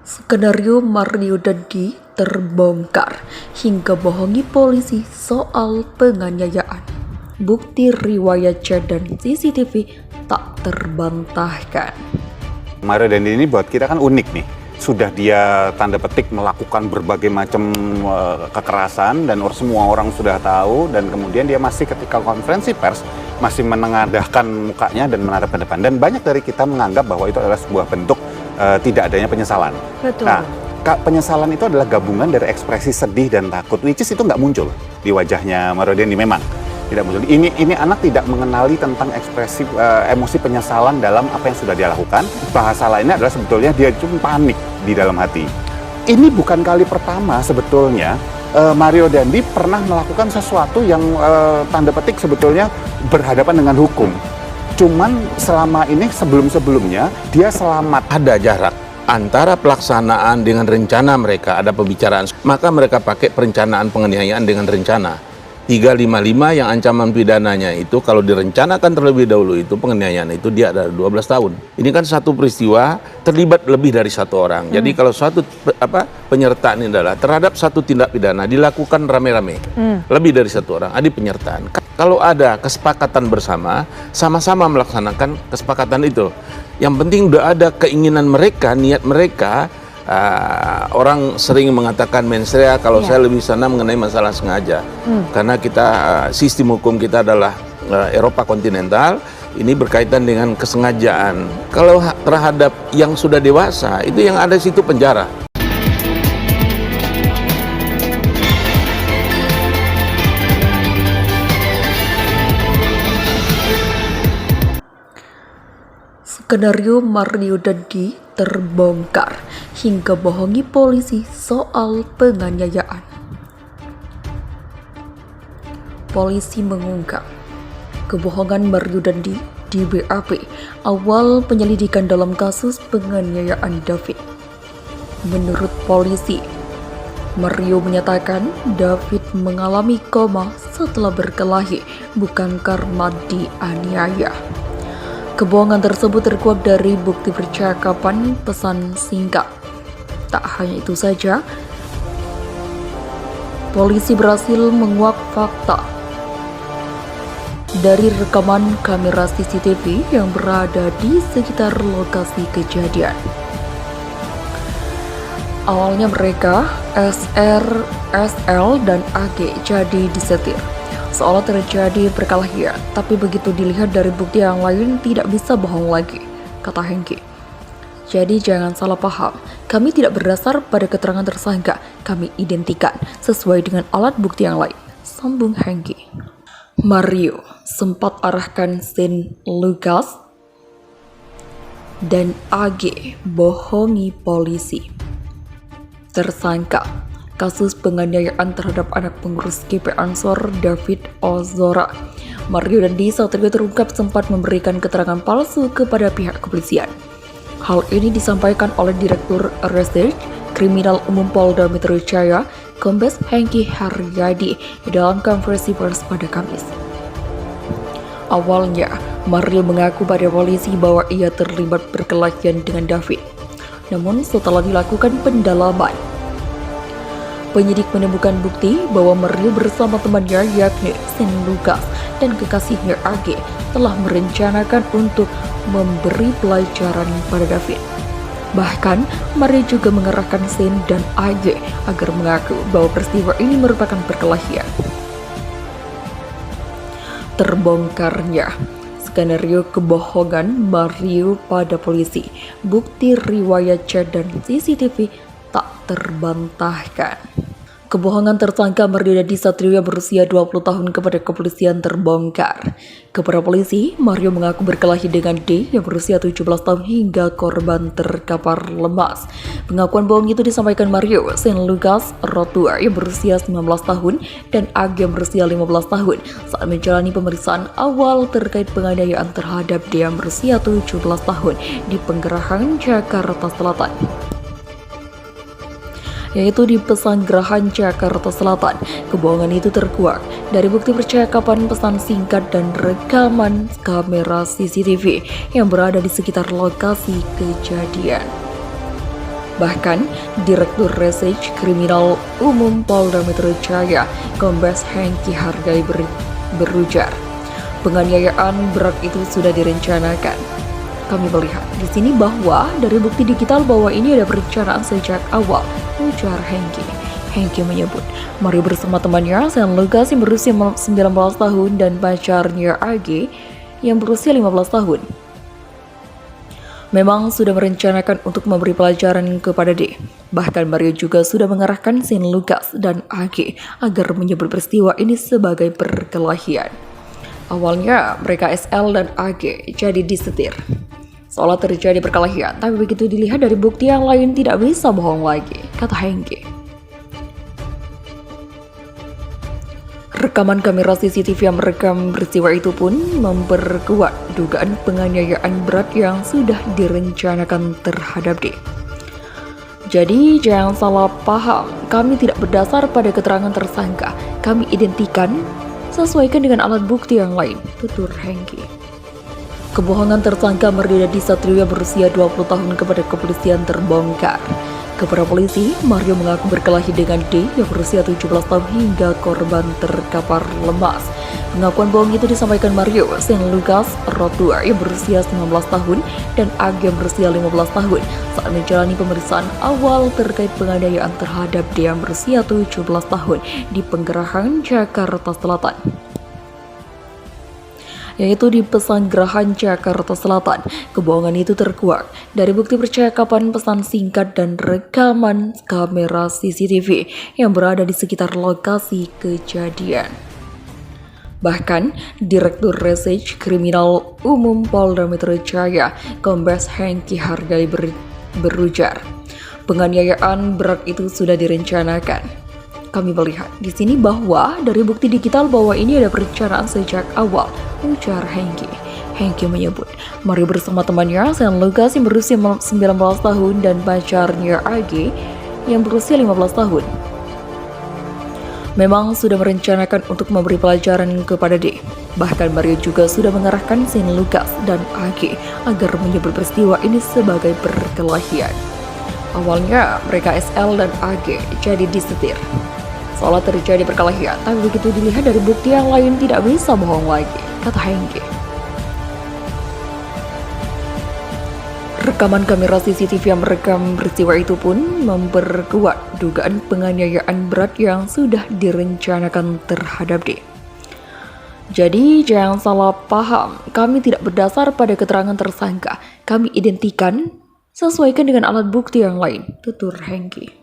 Skenario Mario Dandi terbongkar hingga bohongi polisi soal penganiayaan. Bukti riwayat chat dan CCTV tak terbantahkan. Mario Dandi ini buat kita kan unik nih. Sudah dia tanda petik melakukan berbagai macam kekerasan dan semua orang sudah tahu, dan kemudian dia masih ketika konferensi pers masih menengadahkan mukanya dan menatap ke depan, dan banyak dari kita menganggap bahwa itu adalah sebuah bentuk tidak adanya penyesalan. Betul. Nah, penyesalan itu adalah gabungan dari ekspresi sedih dan takut, which is itu nggak muncul di wajahnya Mario Dandi, memang tidak muncul. Ini anak tidak mengenali tentang ekspresi emosi penyesalan dalam apa yang sudah dia lakukan. Bahasa lainnya adalah sebetulnya dia cuma panik di dalam hati. Ini bukan kali pertama sebetulnya Mario Dandi pernah melakukan sesuatu yang tanda petik sebetulnya berhadapan dengan hukum. Cuman selama ini sebelum-sebelumnya dia selamat. Ada jarak antara pelaksanaan dengan rencana mereka, ada pembicaraan. Maka mereka pakai perencanaan penganiayaan dengan rencana. 355 yang ancaman pidananya itu kalau direncanakan terlebih dahulu itu penganiayaan itu dia ada 12 tahun. Ini kan satu peristiwa terlibat lebih dari satu orang. Jadi kalau suatu penyertaan ini adalah terhadap satu tindak pidana dilakukan rame-rame. Lebih dari satu orang, ada penyertaan. Kalau ada kesepakatan bersama, sama-sama melaksanakan kesepakatan itu. Yang penting udah ada keinginan mereka, niat mereka. Orang sering mengatakan mensrea kalau saya lebih sana mengenai masalah sengaja. Karena kita sistem hukum kita adalah Eropa kontinental, ini berkaitan dengan kesengajaan. Kalau terhadap yang sudah dewasa, itu yang ada di situ penjara. Skenario Mario Dandi terbongkar hingga bohongi polisi soal penganiayaan. Polisi mengungkap kebohongan Mario Dandi di BAP awal penyelidikan dalam kasus penganiayaan David. Menurut polisi, Mario menyatakan David mengalami koma setelah berkelahi, bukan karena dianiaya. Kebohongan tersebut terkuak dari bukti percakapan pesan singkat. Tak hanya itu saja, polisi berhasil menguak fakta dari rekaman kamera CCTV yang berada di sekitar lokasi kejadian. Awalnya mereka, SR, SL, dan AG jadi disetir seolah terjadi perkelahian, tapi begitu dilihat dari bukti yang lain tidak bisa bohong lagi, kata Hengki. Jadi jangan salah paham, kami tidak berdasar pada keterangan tersangka, kami identikan sesuai dengan alat bukti yang lain, sambung Hengki. Mario sempat arahkan Saint Lucas dan AG bohongi polisi. Tersangka kasus penganiayaan terhadap anak pengurus GP Ansor David Ozora, Mario Dandi Satrio terungkap sempat memberikan keterangan palsu kepada pihak kepolisian. Hal ini disampaikan oleh Direktur Reserse Kriminal Umum Polda Metro Jaya, Kombes Hengki Haryadi, dalam konferensi pers pada Kamis. Awalnya, Mario mengaku pada polisi bahwa ia terlibat perkelahian dengan David. Namun setelah dilakukan pendalaman, penyidik menemukan bukti bahwa Mario bersama temannya yakni Saint Lucas dan kekasihnya AG telah merencanakan untuk memberi pelajaran pada David. Bahkan, Mario juga mengerahkan Saint dan AG agar mengaku bahwa peristiwa ini merupakan perkelahian. Terbongkarnya skenario kebohongan Mario pada polisi, bukti riwayat chat dan CCTV tak terbantahkan. Kebohongan tersangka Mario Dandi Satrio yang berusia 20 tahun kepada kepolisian terbongkar. Kepada polisi, Mario mengaku berkelahi dengan D yang berusia 17 tahun hingga korban terkapar lemas. Pengakuan bohong itu disampaikan Mario, Saint Lucas Rotua yang berusia 19 tahun dan AG yang berusia 15 tahun saat menjalani pemeriksaan awal terkait penganiayaan terhadap D yang berusia 17 tahun di Penggerahan, Jakarta Selatan, yaitu di Pesanggerahan, Jakarta Selatan. Kebohongan itu terkuak dari bukti percakapan pesan singkat dan rekaman kamera CCTV yang berada di sekitar lokasi kejadian. Bahkan, Direktur Reserse Kriminal Umum Polda Metro Jaya, Kombes Hengki Hargai berujar, penganiayaan berat itu sudah direncanakan. Kami melihat di sini bahwa dari bukti digital bahwa ini ada perencanaan sejak awal, ujar Hengki. Hengki menyebut, Mario bersama temannya Sen Lucas yang berusia 19 tahun dan pacarnya AG yang berusia 15 tahun. Memang sudah merencanakan untuk memberi pelajaran kepada D. Bahkan Mario juga sudah mengarahkan Sen Lucas dan AG agar menyebut peristiwa ini sebagai perkelahian. Awalnya mereka SL dan AG jadi disetir seolah terjadi perkelahian, tapi begitu dilihat dari bukti yang lain tidak bisa bohong lagi, kata Hengki. Rekaman kamera CCTV yang merekam peristiwa itu pun memperkuat dugaan penganiayaan berat yang sudah direncanakan terhadap D. Jadi jangan salah paham, kami tidak berdasar pada keterangan tersangka, kami identikan sesuaikan dengan alat bukti yang lain, tutur Hengki. Kebohongan tersangka Mario Dandi Satrio berusia 20 tahun kepada kepolisian terbongkar. Kepada polisi, Mario mengaku berkelahi dengan D yang berusia 17 tahun hingga korban terkapar lemas. Pengakuan bohong itu disampaikan Mario, Sen Lucas Rotua yang berusia 19 tahun dan AG yang berusia 15 tahun saat menjalani pemeriksaan awal terkait penganiayaan terhadap D yang berusia 17 tahun di Penggerahan, Jakarta Selatan, yaitu di Pesanggerahan, Jakarta Selatan. Kebohongan itu terkuak dari bukti percakapan pesan singkat dan rekaman kamera CCTV yang berada di sekitar lokasi kejadian. Bahkan, Direktur Reserse Kriminal Umum Polda Metro Jaya, Kombes Hengki Hargai berujar, penganiayaan berat itu sudah direncanakan. Kami melihat di sini bahwa dari bukti digital bahwa ini ada perencanaan sejak awal, ujar Hengki. Hengki menyebut, Mario bersama temannya Sen Lucas yang berusia 19 tahun dan pacarnya AG yang berusia 15 tahun. Memang sudah merencanakan untuk memberi pelajaran kepada D. Bahkan Mario juga sudah mengarahkan Sen Lucas dan AG agar menyebut peristiwa ini sebagai perkelahian. Awalnya mereka SL dan AG jadi disetir seolah terjadi perkelahian, tapi begitu dilihat dari bukti yang lain tidak bisa bohong lagi, kata Hengki. Rekaman kamera CCTV yang merekam peristiwa itu pun memperkuat dugaan penganiayaan berat yang sudah direncanakan terhadap D. Jadi jangan salah paham, kami tidak berdasar pada keterangan tersangka, kami identikan sesuaikan dengan alat bukti yang lain, tutur Hengki.